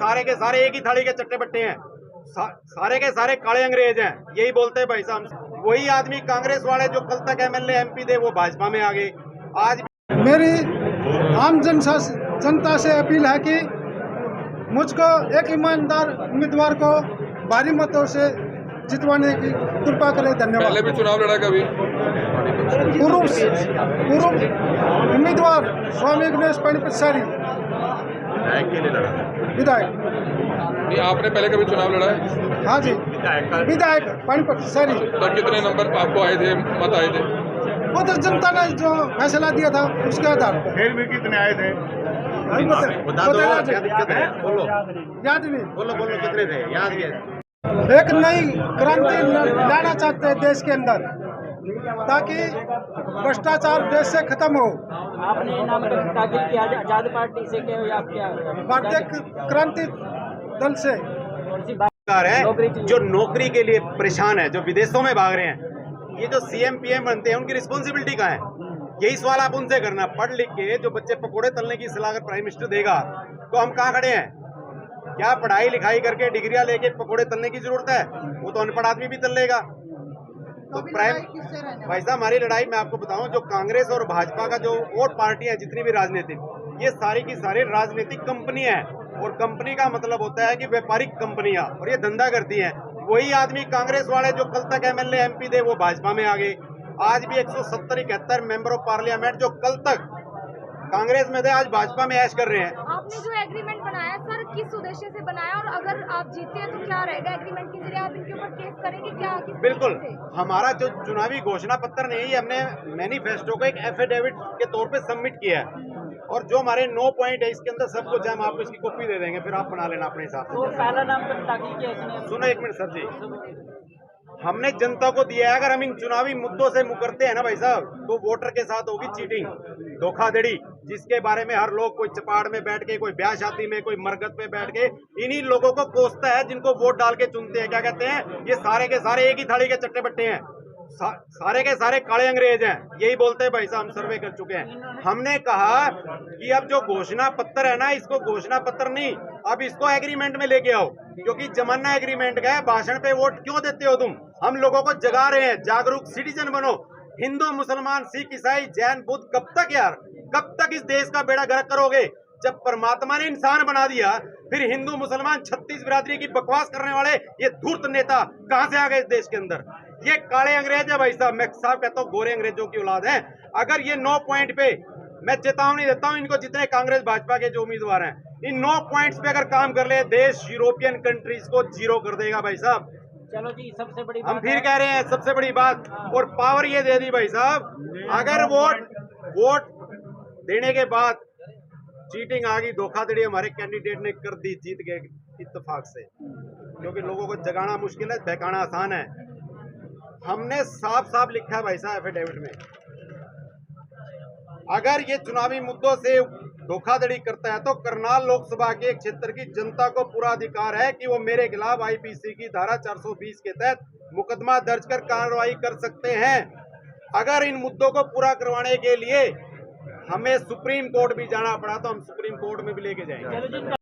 सारे के सारे एक ही थाली के चट्टे बट्टे हैं, सारे के सारे काले अंग्रेज हैं, यही बोलते हैं भाई साहब। वही आदमी कांग्रेस वाले जो कल तक एमएलए एमपी थे वो भाजपा में आ गए। आज मेरी आम जनता से अपील है कि मुझको एक ईमानदार उम्मीदवार को भारी मतों से जितवाने की कृपा करें। धन्यवाद। पहले भी चुनाव लड़ा कभी? पूर्व उम्मीदवार स्वामी गणेश पाणिपतसारी विधायक। नहीं, आपने पहले कभी चुनाव लड़ा है? हाँ जी, विधायक पाणिपतसारी। तो कितने नंबर आपको आए थे, मत आए थे? वो तो जनता ने जो फैसला दिया था उसके आधार पर। फिर भी कितने आए थे? क्या दिक्कत है? बोलो, याद नहीं। बोलो कितने थे? याद नहीं है। एक नई क्रांति लाना चाहते हैं देश के अंदर, ताकि भ्रष्टाचार देश से खत्म हो। आपने नामांकन दाखिल किया आजाद पार्टी से क्या या क्या? भारतीय क्रांति दल से। है जो नौकरी के लिए परेशान है, जो विदेशों में भाग रहे हैं, ये जो सीएम पीएम बनते हैं उनकी रिस्पॉन्सिबिलिटी कहाँ है? यही सवाल आप उनसे करना। पढ़ लिख के जो बच्चे पकोड़े तलने की सलाह अगर प्राइम मिनिस्टर देगा तो हम कहाँ खड़े हैं? क्या पढ़ाई लिखाई करके डिग्रियां लेके पकोड़े तलने की जरूरत है? वो तो अनपढ़ आदमी भी तल लेगा। तो प्राइम भाई साहब, हमारी लड़ाई मैं आपको बताऊं, जो कांग्रेस और भाजपा का जो और पार्टियां जितनी भी राजनीतिक, ये सारी की सारी राजनीतिक कंपनियां हैं। और कंपनी का मतलब होता है कि व्यापारिक कंपनियां, और ये धंधा करती हैं। वही आदमी कांग्रेस वाले जो कल तक एमएलए एमपी थे वो भाजपा में आ गए। आज भी 170-71 मेंबर ऑफ पार्लियामेंट जो कल तक कांग्रेस में थे आज भाजपा में ऐश कर रहे हैं। आपने जो एग्रीमेंट बनाया सर, किस उद्देश्य से बनाया, और अगर आप जीते हैं तो क्या रहेगा? एग्रीमेंट के जरिए आप इनके ऊपर केस करेंगे क्या? बिल्कुल, हमारा जो चुनावी घोषणा पत्र नहीं है, हमने मैनिफेस्टो को एक एफिडेविट के तौर पे सबमिट किया है, और जो हमारे 9 पॉइंट है इसके अंदर सब कुछ है। हम आपको इसकी कॉपी दे देंगे, फिर आप बना लेना अपने हिसाब से। तो पहला नामांकन दाखिल किया इसने? सुनो एक मिनट सर जी, हमने जनता को दिया है। अगर हम इन चुनावी मुद्दों से मुकरते हैं ना भाई साहब, तो वोटर के साथ होगी चीटिंग, धोखाधड़ी, जिसके बारे में हर लोग, कोई चपाड़ में बैठ के, कोई ब्याह शादी में, कोई मरगत पे बैठ के इन्हीं लोगों को कोसता है जिनको वोट डाल के चुनते हैं। क्या कहते हैं? ये सारे के सारे एक ही थाली के चट्टे बट्टे हैं, सारे के सारे काले अंग्रेज हैं, यही बोलते हैं भाई साहब। हम सर्वे कर चुके हैं। हमने कहा कि अब जो घोषणा पत्र है ना, इसको घोषणा पत्र नहीं, अब इसको एग्रीमेंट में लेके आओ, क्योंकि जमाना एग्रीमेंट का है। भाषण पे वोट क्यों देते हो तुम? हम लोगों को जगा रहे हैं, जागरूक सिटीजन बनो। हिंदू, मुसलमान, सिख, ईसाई, जैन, बुद्ध, कब तक यार, कब तक इस देश का बेड़ा गर्क करोगे? जब परमात्मा ने इंसान बना दिया, फिर हिंदू, मुसलमान, 36 बिरादरी की बकवास करने वाले ये धूर्त नेता कहां से आ गए इस देश के अंदर? ये काले अंग्रेज है भाई साहब। मैं साहब कहता हूँ गोरे अंग्रेजों की औलाद है। अगर ये 9 पॉइंट पे, मैं चेतावनी देता हूँ इनको, जितने कांग्रेस भाजपा के जो उम्मीदवार हैं, इन 9 पॉइंट्स पे अगर काम कर ले, देश यूरोपियन कंट्रीज को जीरो कर देगा भाई साहब। चलो जी, सबसे बड़ी हम फिर कह रहे हैं सबसे बड़ी बात, और पावर ये दे दी भाई साहब, अगर वोट देने के बाद चीटिंग आ गई, धोखाधड़ी हमारे कैंडिडेट ने कर दी, जीत गए इत्तेफाक से, क्योंकि लोगों को जगाना मुश्किल है, बहकाना आसान है। हमने साफ साफ लिखा है भाई साहब एफिडेविट में, अगर ये चुनावी मुद्दों से धोखाधड़ी करता है तो करनाल लोकसभा के क्षेत्र की जनता को पूरा अधिकार है कि वो मेरे खिलाफ आईपीसी की धारा 420 के तहत मुकदमा दर्ज कर कार्रवाई कर सकते हैं। अगर इन मुद्दों को पूरा करवाने के लिए हमें सुप्रीम कोर्ट भी जाना पड़ा तो हम सुप्रीम कोर्ट में भी लेके जाएंगे।